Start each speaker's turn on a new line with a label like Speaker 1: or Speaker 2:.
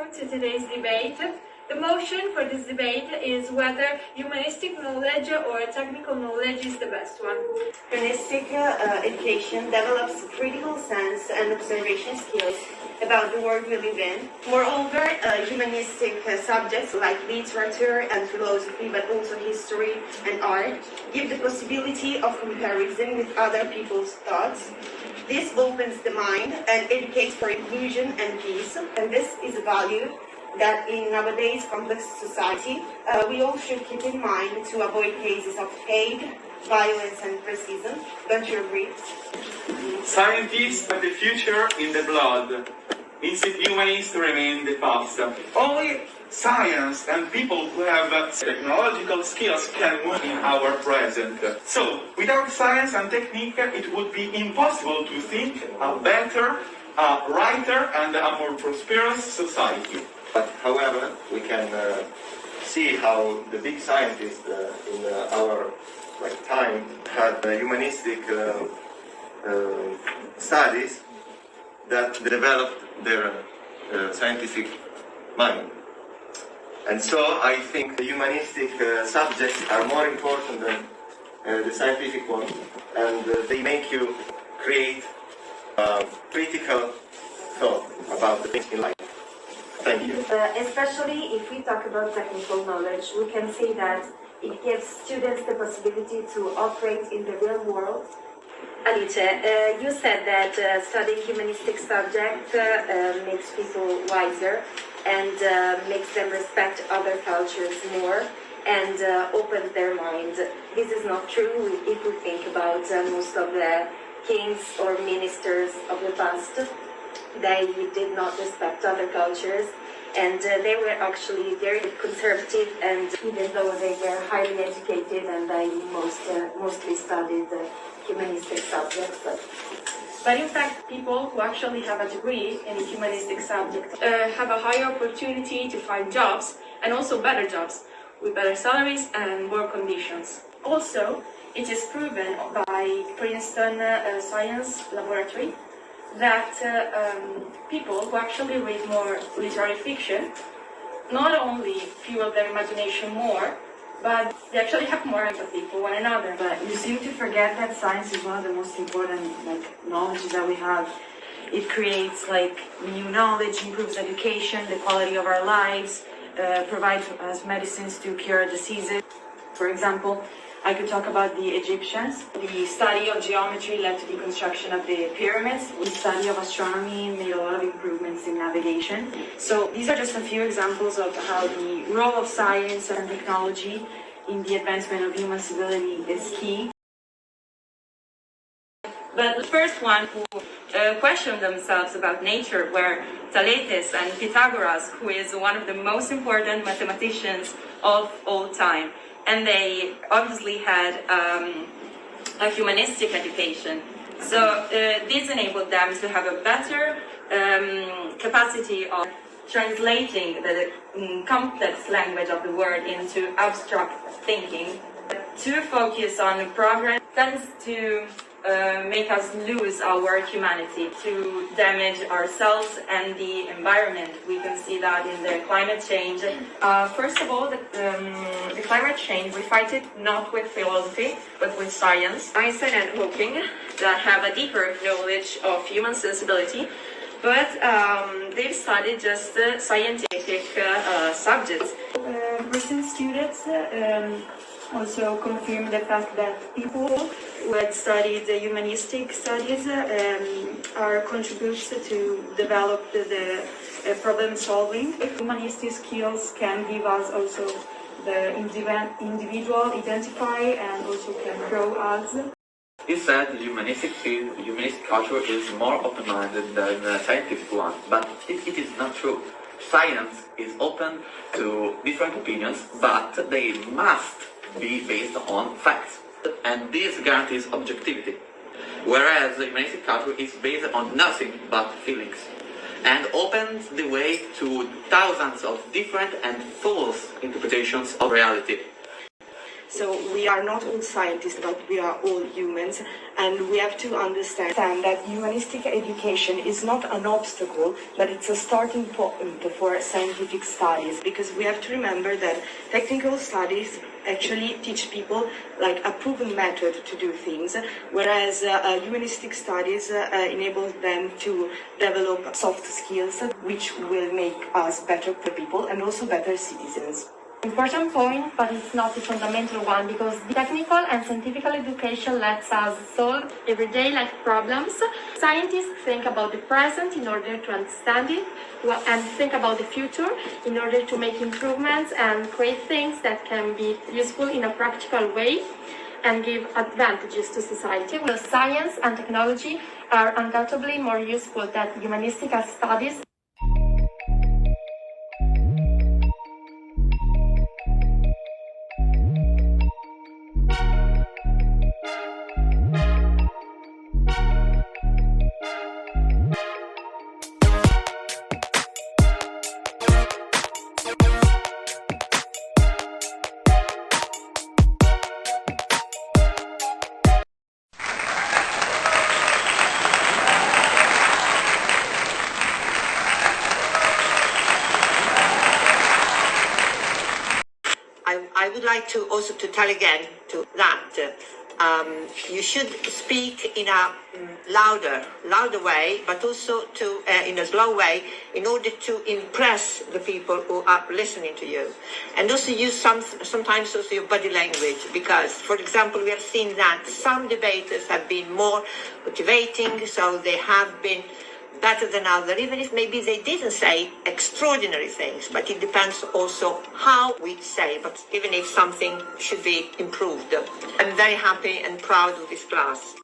Speaker 1: welcome to today's debate. The motion for this debate is whether humanistic knowledge or technical knowledge is the best one.
Speaker 2: Humanistic education develops critical sense and observation skills about the world we live in. Moreover, humanistic subjects like literature and philosophy, but also history and art, give the possibility of comparison with other people's thoughts. This opens the mind and educates for inclusion and peace, and this is a value that in nowadays complex society, we all should keep in mind to avoid cases of hate, violence and racism. Don't you agree?
Speaker 3: Scientists have the future in the blood. Instead, humanists remain the past. Only science and people who have technological skills can move in our present. So, without science and technique, it would be impossible to think a better, a brighter and a more prosperous society.
Speaker 4: But however, we can see how the big scientists in our time had humanistic studies that developed their scientific mind. And so I think the humanistic subjects are more important than the scientific ones, and they make you create critical thought about the things in life. Thank you.
Speaker 5: Especially if we talk about technical knowledge, we can say that it gives students the possibility to operate in the real world. Alice, you said that studying humanistic subject makes people wiser and makes them respect other cultures more and opens their mind. This is not true if we think about most of the kings or ministers of the past. They did not respect other cultures, and they were actually very conservative, and even though they were highly educated and they mostly studied humanistic subjects.
Speaker 1: But in fact, people who actually have a degree in a humanistic subject have a higher opportunity to find jobs, and also better jobs, with better salaries and work conditions. Also, it is proven by Princeton Science Laboratory that people who actually read more literary fiction not only fuel their imagination more, but they actually have more empathy for one another.
Speaker 6: But you seem to forget that science is one of the most important knowledges that we have. It creates new knowledge, improves education, the quality of our lives, provides us medicines to cure diseases. For example, I could talk about the Egyptians. The study of geometry led to the construction of the pyramids. The study of astronomy made a lot of improvements in navigation. So these are just a few examples of how the role of science and technology in the advancement of human civility is key.
Speaker 7: But the first one who questioned themselves about nature were Thales and Pythagoras, who is one of the most important mathematicians of all time. And they obviously had a humanistic education. So this enabled them to have a better capacity of translating the complex language of the world into abstract thinking. To focus on progress tends to make us lose our humanity, to damage ourselves and the environment. We can see that in the climate change. First of all, the climate change, we fight it not with philosophy, but with science. Einstein and Hawking that have a deeper knowledge of human sensibility, but they've studied just scientific subjects.
Speaker 1: Recent students also confirm the fact that people who had studied the humanistic studies are contributes to develop the problem solving. Humanistic skills can give us also the individual identify and also can grow us.
Speaker 8: He said humanistic culture is more open-minded than the scientific one, but it is not true. Science is open to different opinions, but they must be based on facts, and this guarantees objectivity, whereas the humanistic culture is based on nothing but feelings and opens the way to thousands of different and false interpretations of reality.
Speaker 9: So we are not all scientists, but we are all humans, and we have to understand that humanistic education is not an obstacle, but it's a starting point for scientific studies, because we have to remember that technical studies actually teach people like a proven method to do things, whereas humanistic studies enable them to develop soft skills, which will make us better people and also better citizens.
Speaker 10: Important point, but it's not the fundamental one, because the technical and scientific education lets us solve everyday life problems. Scientists think about the present in order to understand it, and think about the future in order to make improvements and create things that can be useful in a practical way and give advantages to society. Well, science and technology are undoubtedly more useful than humanistic studies.
Speaker 11: I would like to also to tell again to that you should speak in a louder way, but also to in a slow way, in order to impress the people who are listening to you, and also use sometimes also your body language, because, for example, we have seen that some debaters have been more motivating, so they have been better than others, even if maybe they didn't say extraordinary things, but it depends also how we say, but even if something should be improved. I'm very happy and proud of this class.